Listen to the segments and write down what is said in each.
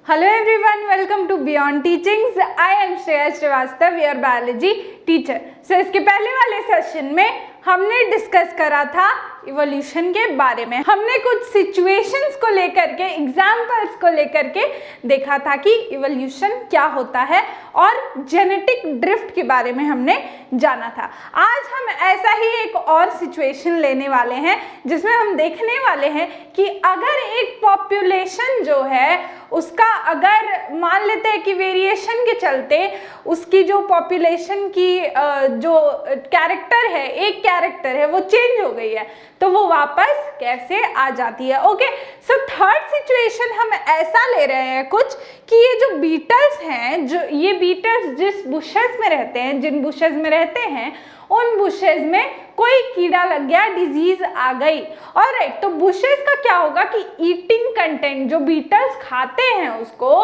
Hello everyone, welcome to Beyond Teachings. I am Shreya Srivastava, your biology teacher. So इसके पहले वाले session में हमने डिस्कस करा था इवोल्यूशन के बारे में। हमने कुछ सिचुएशंस को लेकर के, एग्जाम्पल्स को लेकर के देखा था कि इवोल्यूशन क्या होता है और जेनेटिक ड्रिफ्ट के बारे में हमने जाना था। आज हम ऐसा ही एक और सिचुएशन लेने वाले हैं जिसमें हम देखने वाले हैं कि अगर एक पॉपुलेशन जो है उसका अगर मान लेते हैं कि वेरिएशन के चलते उसकी जो पॉपुलेशन की जो कैरेक्टर है, एक कैरेक्टर है वो चेंज हो गई है, तो वो वापस कैसे आ जाती है। ओके, सो थर्ड सिचुएशन हम ऐसा ले रहे हैं कुछ कि ये जो बीटल्स हैं, जो ये बीटल्स जिस बुशेस में रहते हैं, जिन बुशेस में रहते हैं, उन बुशेस में कोई कीड़ा लग गया, डिजीज आ गई। ऑलराइट, तो बुशेस का क्या होगा कि ईटिंग कंटेंट जो बीटल्स खाते हैं उसको,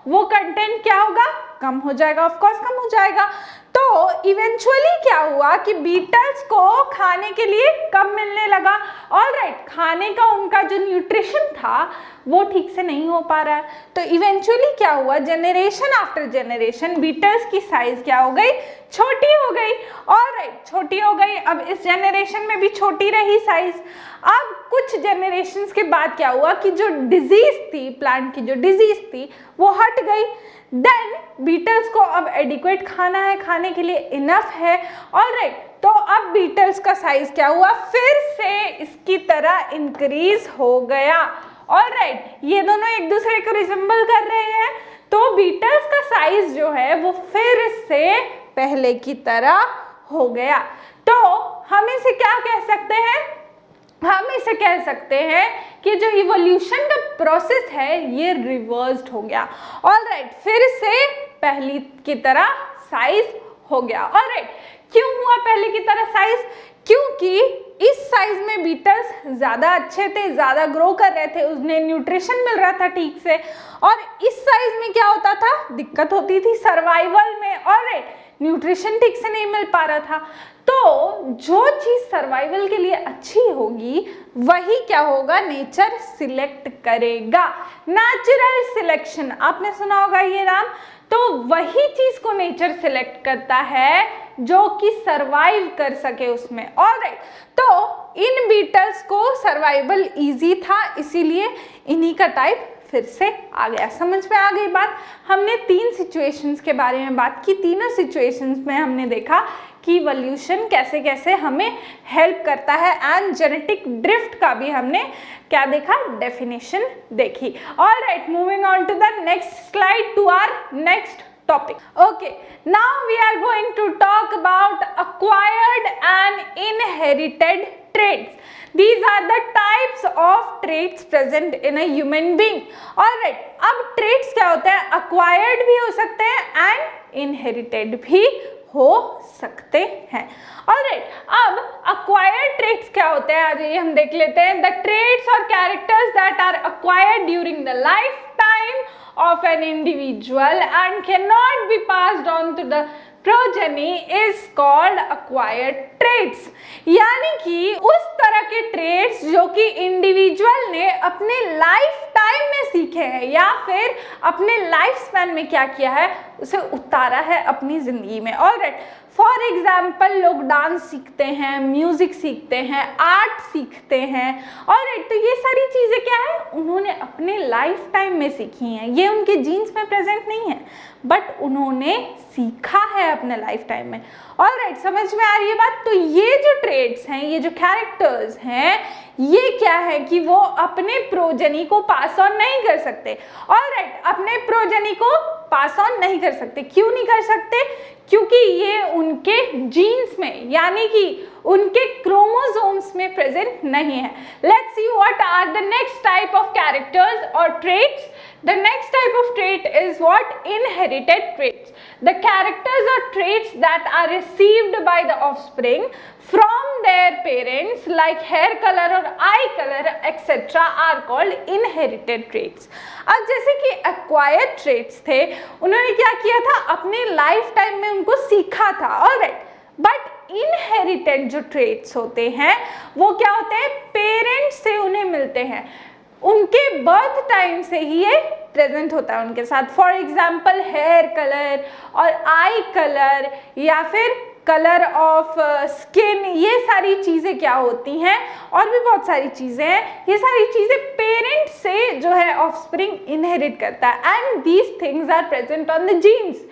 वो कंटेंट क्या होगा, कम हो जाएगा, ऑफ कोर्स कम हो जाएगा। तो इवेंचुअली क्या हुआ कि बीटल्स को खाने के लिए कम मिलने लगा। ऑलराइट, खाने का उनका जो न्यूट्रिशन था वो ठीक से नहीं हो पा रहा है। तो इवेंचुअली क्या हुआ, जनरेशन आफ्टर जनरेशन बीटल्स की साइज क्या हो गई, छोटी हो गई। ऑलराइट, छोटी हो गई। अब इस जनरेशन में भी छोटी रही साइज। अब कुछ जनरेशंस के बाद क्या हुआ कि जो डिजीज थी, प्लांट की जो डिजीज थी वो हट गई। देन बीटल्स को अब एडिक्वेट खाना है, खाने के लिए इनफ है। ऑलराइट, तो अब बीटल्स का साइज क्या हुआ, फिर से इसकी तरह इंक्रीज हो गया। ऑलराइट, ये दोनों एक दूसरे को रिजेंबल कर रहे हैं, तो बीटल्स का साइज जो है वो फिर से पहले की तरह हो गया। तो हम इसे क्या कह सकते हैं, हम इसे कह सकते हैं कि जो इवोल्यूशन का प्रोसेस है ये रिवर्स्ड हो गया। ऑलराइट, फिर से पहली की तरह साइज हो गया। ऑलराइट, क्यों हुआ पहले की तरह साइज, क्योंकि इस साइज में बीटल्स ज़्यादा अच्छे थे, ज़्यादा ग्रो कर रहे थे, उन्हें न्यूट्रिशन मिल रहा था ठीक से। और इस साइज में क्या होता था, दिक्कत होती थी सर्वाइवल में। ऑलराइट, न्यूट्रिशन ठीक से नहीं मिल पा रहा था। तो जो चीज़ सर्वाइवल के लिए अच्छी होगी वही क्या होगा, नेचर सिलेक्ट करेगा। नेचुरल सिलेक्शन आपने सुना होगा ये नाम। तो वही चीज को नेचर सिलेक्ट करता है जो कि सरवाइव कर सके उसमें। ऑलराइट, तो इन बीटल्स को सर्वाइवल इजी था, इसीलिए इन्हीं का टाइप फिर से आ गया। समझ में आ गई बात। हमने तीन सिचुएशंस के बारे में बात की। तीनों सिचुएशंस में हमने देखा कि इवोल्यूशन कैसे कैसे हमें हेल्प करता है, एंड जेनेटिक ड्रिफ्ट का भी हमने क्या देखा, डेफिनेशन देखी। Alright, moving on to the next slide, to our next topic. Okay, now we are going to talk about acquired and inherited traits. These are the types of traits present in a human being. Alright, अब traits क्या होते हैं, acquired भी हो सकते हैं and inherited भी हो सकते हैं। Alright, अब acquired traits क्या होते हैं, आज ये हम देख लेते हैं। The traits or characters that are acquired during the lifetime of an individual and cannot be passed on to the progeny is called acquired traits। यानी कि उस तरह के traits जो कि इंडिविजुअल ने अपने लाइफ टाइम में सीखे हैं या फिर अपने लाइफ स्पैन में क्या किया है, उसे उतारा है अपनी जिंदगी में। ऑलराइट, फॉर एग्जाम्पल लोग डांस सीखते हैं, म्यूजिक सीखते हैं, आर्ट सीखते हैं। ऑलराइट, तो ये सारी चीज़ें क्या है, उन्होंने अपने लाइफ टाइम में सीखी हैं। ये उनके जीन्स में प्रेजेंट नहीं है, बट उन्होंने सीखा है अपने लाइफ टाइम में। ऑलराइट, समझ में आ रही है बात। तो ये जो ट्रेड्स हैं, ये जो कैरेक्टर्स हैं, ये क्या है कि वो अपने प्रोजनी को पास ऑन नहीं कर सकते। ऑलराइट, अपने प्रोजनी को पास ऑन नहीं कर सकते। क्यों नहीं कर सकते, क्योंकि ये उनके जीन्स में यानी कि उनके क्रोमोसोम्स में प्रेजेंट नहीं है। Let's see what are the next type of characters और traits. The next type of trait is what? Inherited traits. The characters or traits that are received by the offspring from their parents like hair color or eye color etc. are called inherited traits. अब जैसे कि acquired traits थे, उन्होंने क्या किया था, अपने life time में उनको सीखा था। ऑलराइट, बट इनहेरिटेड जो ट्रेट्स होते हैं वो क्या होते हैं, पेरेंट्स से उन्हें मिलते हैं। उनके बर्थ टाइम से ही ये प्रेजेंट होता है उनके साथ। फॉर एग्जाम्पल हेयर कलर और आई कलर या फिर कलर ऑफ स्किन, ये सारी चीज़ें क्या होती हैं, और भी बहुत सारी चीज़ें हैं, ये सारी चीज़ें पेरेंट से जो है ऑफस्प्रिंग इनहेरिट करता है and these things are present on the genes.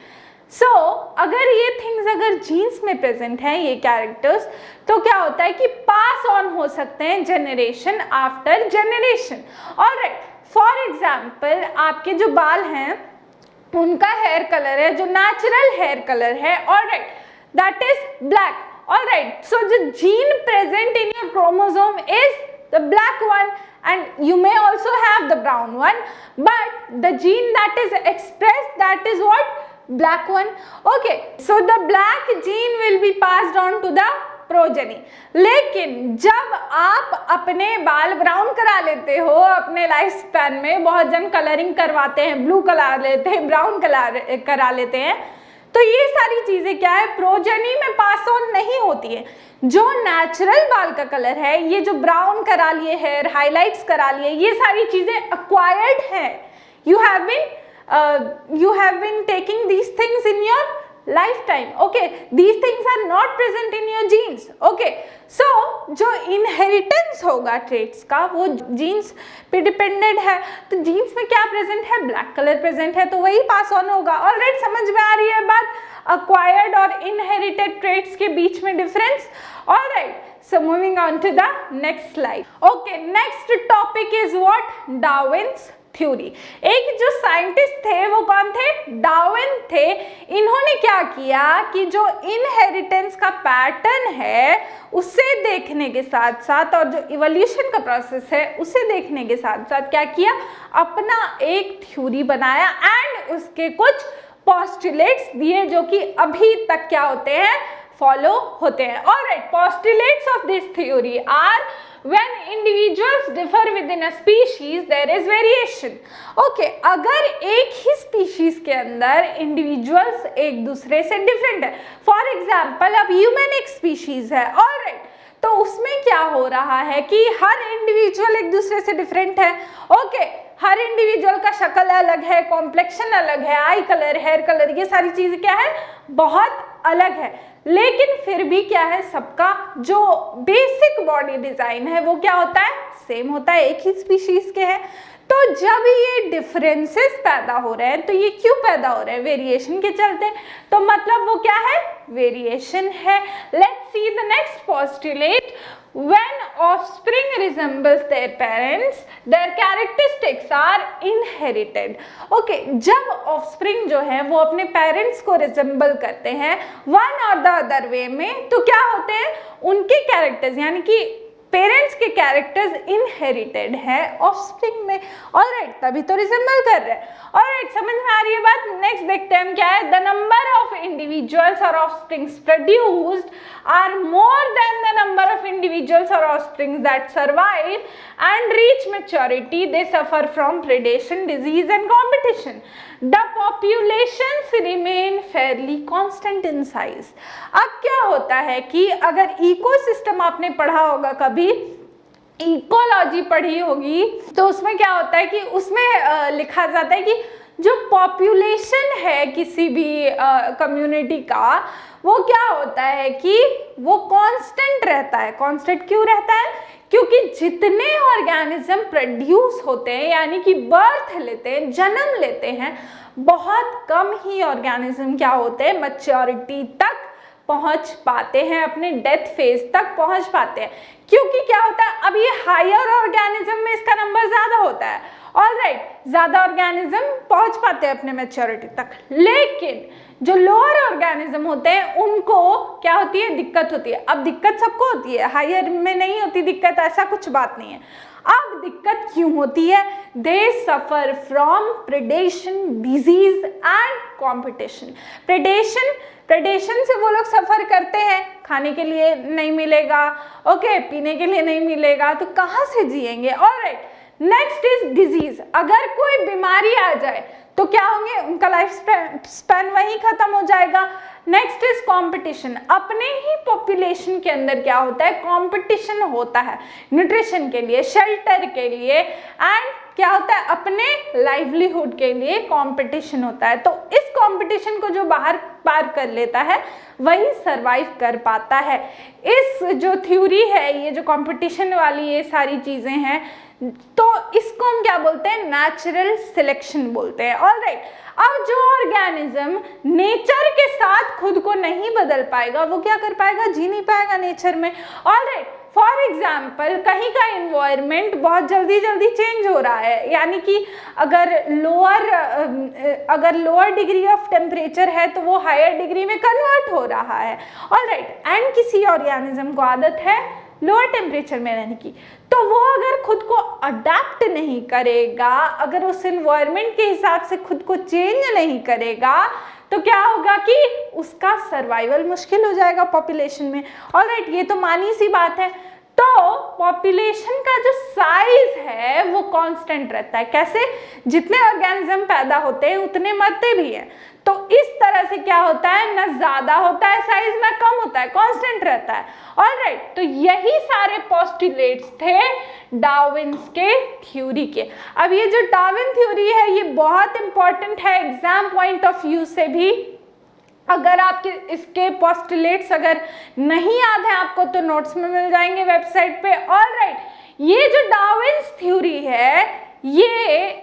So अगर ये थिंग्स अगर जीन्स में प्रेजेंट हैं, ये कैरेक्टर्स, तो क्या होता है कि पास ऑन हो सकते हैं generation after generation. Alright, for example आपके जो बाल हैं उनका हेयर कलर है जो नेचुरल हेयर कलर है, alright, that is black. All right, so the gene present in your chromosome is the black one and you may also have the brown one, but the gene that is expressed, that is what? Black one. Okay, so the black gene will be passed on to the progeny. लेकिन जब आप अपने बाल brown करा लेते हो अपने life span में, बहुत जन कलरिंग करवाते हैं, ब्लू करा लेते हैं, ब्राउन करा लेते हैं, तो ये सारी चीजें क्या है, प्रोजेनी में पास ऑन नहीं होती है। जो नेचुरल बाल का कलर है, ये जो ब्राउन करा लिए, हेयर हाइलाइट्स करा लिए, ये सारी चीजें एक्वायर्ड है। You have been taking these things in your lifetime. Okay, these things are not present in your genes. Okay, so जो inheritance होगा traits का, वो genes पे dependent है। तो genes में क्या present है, black color present है, तो वही pass on होगा। Alright, समझ में आ रही है बात acquired और inherited traits के बीच में difference? Alright, so moving on to the next slide. Okay, next topic is what? Darwin's theory. एक जो साइंटिस्ट थे वो कौन थे, डार्विन थे। इन्होंने क्या किया कि जो इनहेरिटेंस का पैटर्न है उसे देखने के साथ साथ और जो इवोल्यूशन का प्रोसेस है उसे देखने के साथ साथ क्या किया, अपना एक थ्योरी बनाया एंड उसके कुछ पोस्टुलेट्स दिए जो कि अभी तक क्या होते हैं, फॉलो होते हैं। Alright, postulates of this theory are when individuals differ within a species there is variation. Okay, अगर एक ही species के अंदर individuals एक दूसरे से different है, for example अब human एक species है, alright, तो उसमें क्या हो रहा है कि हर इंडिविजुअल एक दूसरे से डिफरेंट है। ओके, हर इंडिविजुअल का शक्ल अलग है, कॉम्प्लेक्शन अलग है, आई कलर, हेयर कलर, ये सारी चीजें क्या है, बहुत अलग है। लेकिन फिर भी क्या है, सबका जो बेसिक बॉडी डिजाइन है वो क्या होता है, सेम होता है, एक ही स्पीशीज के है। तो जब ये डिफरेंसेस पैदा हो रहे हैं, तो ये क्यों पैदा हो रहे हैं, वेरिएशन के चलते। तो मतलब वो क्या है, वेरिएशन है। Let's see the next postulate. When offspring resembles their parents, their characteristics are inherited. Okay, जब offspring जो है वो अपने parents को resemble करते हैं one or the other way में, तो क्या होते हैं, उनके characters यानी कि पेरेंट्स के कैरेक्टर्स इनहेरिटेड है ऑफस्प्रिंग में। ऑलराइट, तभी तो रिसेंबल कर रहे हैं। ऑलराइट, समझ में आ रही है बात। नेक्स्ट देखते हैं हम क्या है, द नंबर ऑफ इंडिविजुअल्स और offsprings produced are more than the number of individuals और offsprings that survive and reach maturity, they suffer from predation, disease and competition. The populations remain fairly constant in size. अब क्या होता है कि अगर ecosystem आपने पढ़ा होगा कभी, इकोलॉजी पढ़ी होगी, तो उसमें क्या होता है कि उसमें लिखा जाता है कि जो पॉपुलेशन है किसी भी कम्युनिटी का, वो क्या होता है कि वो कांस्टेंट रहता है। कांस्टेंट क्यों रहता है, क्योंकि जितने ऑर्गेनिज्म प्रोड्यूस होते हैं यानी कि बर्थ लेते हैं, जन्म लेते हैं, बहुत कम ही ऑर्गेनिज्म क्या होते हैं, मैच्योरिटी तक पहुंच पाते हैं, अपने डेथ फेज तक पहुंच पाते हैं। क्योंकि क्या होता है, अब ये हायर ऑर्गेनिज्म में इसका नंबर ज्यादा होता है। ऑलराइट, ज्यादा ऑर्गेनिज्म पहुंच पाते हैं अपने मैच्योरिटी तक, लेकिन जो लोअर ऑर्गेनिज्म होते हैं उनको क्या होती है, दिक्कत होती है। अब दिक्कत सबको होती है, हायर में नहीं होती दिक्कत, ऐसा कुछ बात नहीं है। अब दिक्कत क्यों होती है, they suffer from predation, disease and competition. Predation से वो लोग सफर करते हैं, खाने के लिए नहीं मिलेगा, ओके, पीने के लिए नहीं मिलेगा, तो कहाँ से जिएंगे। Alright, next is disease. अगर कोई बीमारी आ जाए तो क्या होंगे, उनका लाइफ स्पैन वहीं खत्म हो जाएगा। Next is competition. अपने ही पॉपुलेशन के अंदर क्या होता है, कंपटीशन होता है न्यूट्रिशन के लिए, शेल्टर के लिए एंड क्या होता है, अपने लाइवलीहुड के लिए कंपटीशन होता है। तो इस कंपटीशन को जो बाहर पार कर लेता है वही सरवाइव कर पाता है। इस जो थ्योरी है, ये जो कंपटीशन वाली ये सारी चीजें हैं, तो इसको हम क्या बोलते हैं, नेचुरल सिलेक्शन बोलते हैं। ऑलराइट, अब जो ऑर्गेनिज्म नेचर के साथ खुद को नहीं बदल पाएगा वो क्या कर पाएगा, जी नहीं पाएगा नेचर में। ऑलराइट, फॉर एग्जाम्पल कहीं का इन्वायरमेंट बहुत जल्दी जल्दी चेंज हो रहा है, यानी कि अगर लोअर डिग्री ऑफ टेम्परेचर है तो वो हायर डिग्री में कन्वर्ट हो रहा है। ऑलराइट, एंड किसी ऑर्गेनिज्म को आदत है लोअर टेम्परेचर में रहने की, तो वो अगर खुद को अडेप्ट नहीं करेगा, अगर उस एनवायरनमेंट के हिसाब से खुद को चेंज नहीं करेगा, तो क्या होगा कि उसका सर्वाइवल मुश्किल हो जाएगा पॉपुलेशन में। ऑलराइट, ये तो मानी सी बात है। तो पॉपुलेशन का जो साइज है वो कांस्टेंट रहता है। कैसे, जितने ऑर्गेनिज्म पैदा होते हैं उतने मरते भी हैं। तो इस तरह से क्या होता है, ना ज्यादा होता है साइज, ना कम होता है, कांस्टेंट रहता है। ऑलराइट, तो यही सारे पोस्टुलेट्स थे डार्विन्स के थ्योरी के। अब ये जो डार्विन थ्योरी है ये बहुत इंपॉर्टेंट है एग्जाम पॉइंट ऑफ व्यू से भी। अगर आपके इसके पोस्टुलेट्स अगर नहीं याद है आपको तो नोट्स में मिल जाएंगे वेबसाइट पे। ऑलराइट, ये जो डार्विन्स थ्योरी है ये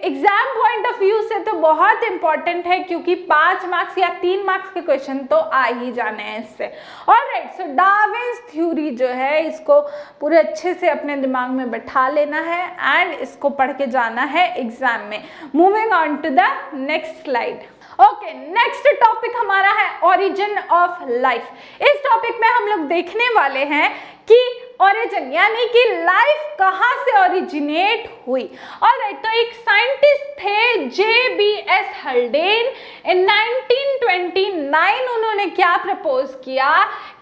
एग्जाम पॉइंट ऑफ व्यू से तो बहुत इंपॉर्टेंट है, क्योंकि 5 मार्क्स या 3 मार्क्स के क्वेश्चन तो आ ही जाने हैं इससे। ऑलराइट, सो डार्विन्स थ्योरी जो है इसको पूरे अच्छे से अपने दिमाग में बैठा लेना है एंड इसको पढ़ के जाना है एग्जाम में। Moving on to the next slide. Okay, next topic हमारा है ओरिजिन ऑफ लाइफ। इस टॉपिक में हम लोग देखने वाले हैं कि ओरिजिन यानी कि लाइफ कहाँ से ओरिजिनेट हुई। ऑलराइट, तो एक साइंटिस्ट थे JBS हल्डेन। इन 1929 उन्होंने क्या प्रपोज किया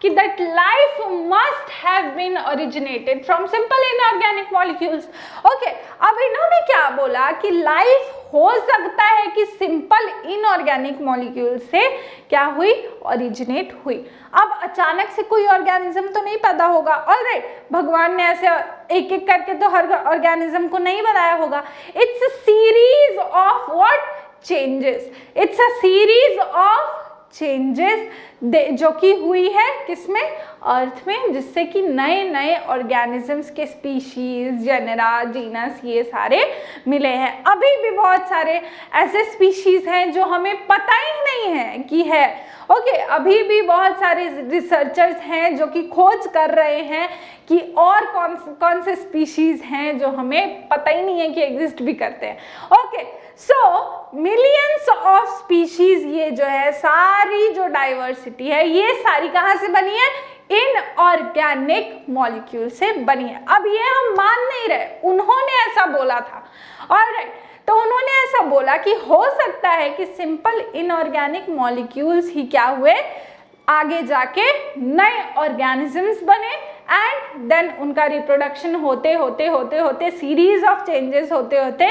कि that life must have been originated from simple inorganic molecules. Okay, अब इन्होंने क्या बोला कि लाइफ हो सकता है कि सिंपल इनऑर्गेनिक मॉलिक्यूल से क्या हुई, ओरिजिनेट हुई। अब अचानक से कोई ऑर्गेनिज्म तो नहीं पैदा होगा। ऑलराइट, भगवान ने ऐसे एक एक करके तो हर ऑर्गेनिज्म को नहीं बनाया होगा। It's a series of what, changes. It's a series of changes जो कि हुई है किसमें, अर्थ में, जिससे कि नए नए ऑर्गेनिजम्स के स्पीशीज, जेनेरा, जीनस ये सारे मिले हैं। अभी भी बहुत सारे ऐसे स्पीशीज हैं जो हमें पता ही नहीं है कि है। ओके, अभी भी बहुत सारे रिसर्चर्स हैं जो कि खोज कर रहे हैं कि और कौन से स्पीशीज हैं जो हमें पता ही नहीं है कि एग्जिस्ट भी करते हैं। Okay, so millions of species, ये जो है सारी जो डाइवर्सिटी है ये सारी कहाँ से बनी है, इनऑर्गेनिक मॉलिक्यूल से बनी है। अब ये हम मान नहीं रहे, उन्होंने ऐसा बोला था। ऑलराइट, तो उन्होंने ऐसा बोला कि हो सकता है कि सिंपल इनऑर्गेनिक मॉलिक्यूल्स ही क्या हुए, आगे जाके नए ऑर्गेनिजम्स बने एंड देन उनका रिप्रोडक्शन होते होते होते होते सीरीज ऑफ चेंजेस होते होते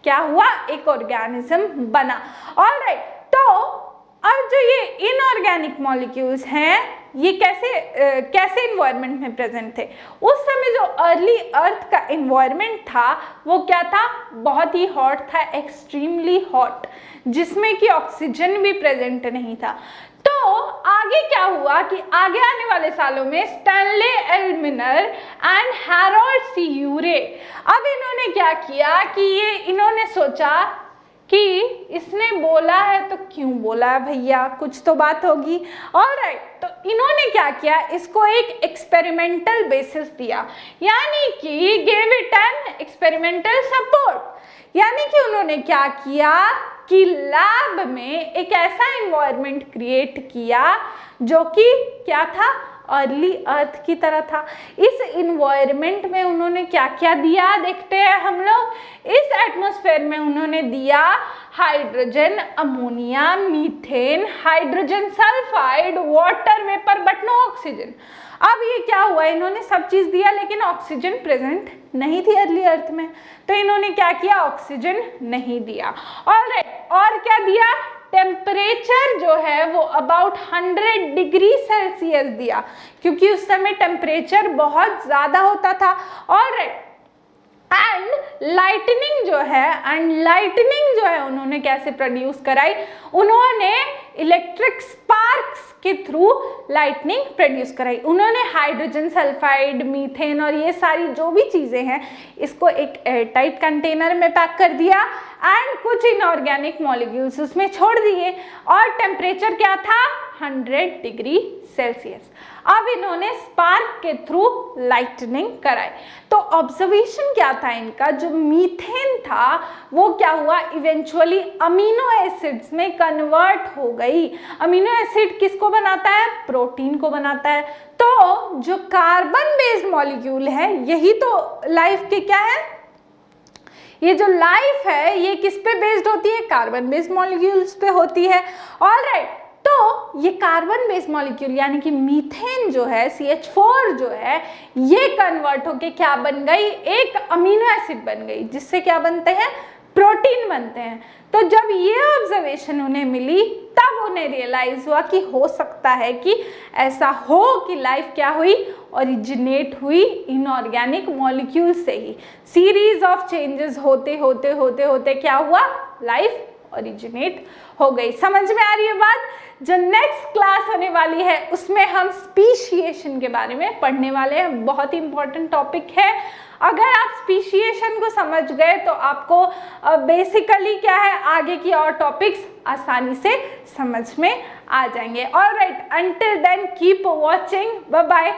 क्या हुआ, एक ऑर्गेनिज्म बना। ऑलराइट, तो अब जो ये इनऑर्गेनिक मॉलिक्यूल्स हैं ये कैसे इन्वायरमेंट में प्रेजेंट थे। उस समय जो अर्ली अर्थ का इन्वायरमेंट था वो क्या था, बहुत ही हॉट था, एक्सट्रीमली हॉट, जिसमें कि ऑक्सीजन भी प्रेजेंट नहीं था। तो आगे क्या हुआ कि आगे आने वाले सालों में स्टैनले एल मिनर एंड हैरोल्ड सी यूरे, अब इन्होंने क्या किया कि ये इन्होंने सोचा कि इसने बोला है तो क्यों बोला है भैया, कुछ तो बात होगी। ऑलराइट, तो इन्होंने क्या किया, इसको एक एक्सपेरिमेंटल बेसिस दिया, यानी कि give it an experimental support. यानी कि उन्होंने क्या किया कि लैब में एक ऐसा एनवायरनमेंट क्रिएट किया जो कि क्या था, अर्ली अर्थ की तरह था। इस इन्वायरमेंट में उन्होंने क्या क्या दिया देखते हैं हम लोग। इस एटमॉस्फेयर में उन्होंने दिया hydrogen, ammonia, methane, hydrogen sulphide, water vapour, but no oxygen. अब ये क्या हुआ, इन्होंने सब चीज दिया लेकिन ऑक्सीजन प्रेजेंट नहीं थी अर्ली अर्थ में, तो इन्होंने क्या किया, ऑक्सीजन नहीं दिया। ऑलराइट, और क्या दिया, टेम्परेचर जो है वो अबाउट 100 डिग्री सेल्सियस दिया, क्योंकि उस समय टेम्परेचर बहुत ज़्यादा होता था। ऑलराइट, एंड लाइटनिंग जो है उन्होंने कैसे प्रोड्यूस कराई, उन्होंने इलेक्ट्रिक स्पार्क्स के थ्रू लाइटनिंग प्रोड्यूस कराई। उन्होंने हाइड्रोजन सल्फाइड, मीथेन और ये सारी जो भी चीज़ें हैं इसको एक एयरटाइट कंटेनर में पैक कर दिया एंड कुछ इनऑर्गेनिक मॉलिक्यूल्स उसमें छोड़ दिए और टेम्परेचर क्या था 100 डिग्री सेल्सियस। अब इन्होंने स्पार्क के थ्रू लाइटनिंग कराई। तो ऑब्जर्वेशन क्या था इनका, जो मीथेन था वो क्या हुआ, इवेंचुअली अमीनो एसिड्स में कन्वर्ट हो गई। अमीनो एसिड किसको बनाता है, प्रोटीन को बनाता है। तो जो कार्बन बेस्ड मॉलिक्यूल है यही तो लाइफ के क्या है, ये जो लाइफ है ये किस पे बेस्ड होती है, कार्बन बेस्ड मॉलिक्यूल्स पे होती है। ऑलराइट, तो ये कार्बन बेस्ड मॉलिक्यूल यानी कि मीथेन जो है, CH4 जो है, ये कन्वर्ट होके क्या बन गई, एक अमीनो एसिड बन गई, जिससे क्या बनते हैं, प्रोटीन बनते हैं। तो जब ये ऑब्जर्वेशन उन्हें मिली तब उन्हें रियलाइज हुआ कि हो सकता है कि ऐसा हो कि लाइफ क्या हुई, ओरिजिनेट हुई इनऑर्गेनिक मॉलिक्यूल से ही। सीरीज ऑफ चेंजेस होते होते होते होते क्या हुआ, लाइफ ओरिजिनेट हो गई। समझ में आ रही है बात। जो नेक्स्ट क्लास होने वाली है उसमें हम स्पीशिएशन के बारे में पढ़ने वाले हैं, बहुत ही इंपॉर्टेंट टॉपिक है। अगर आप स्पीशिएशन को समझ गए तो आपको बेसिकली क्या है, आगे की और टॉपिक्स आसानी से समझ में आ जाएंगे। Alright, until then keep watching, bye bye.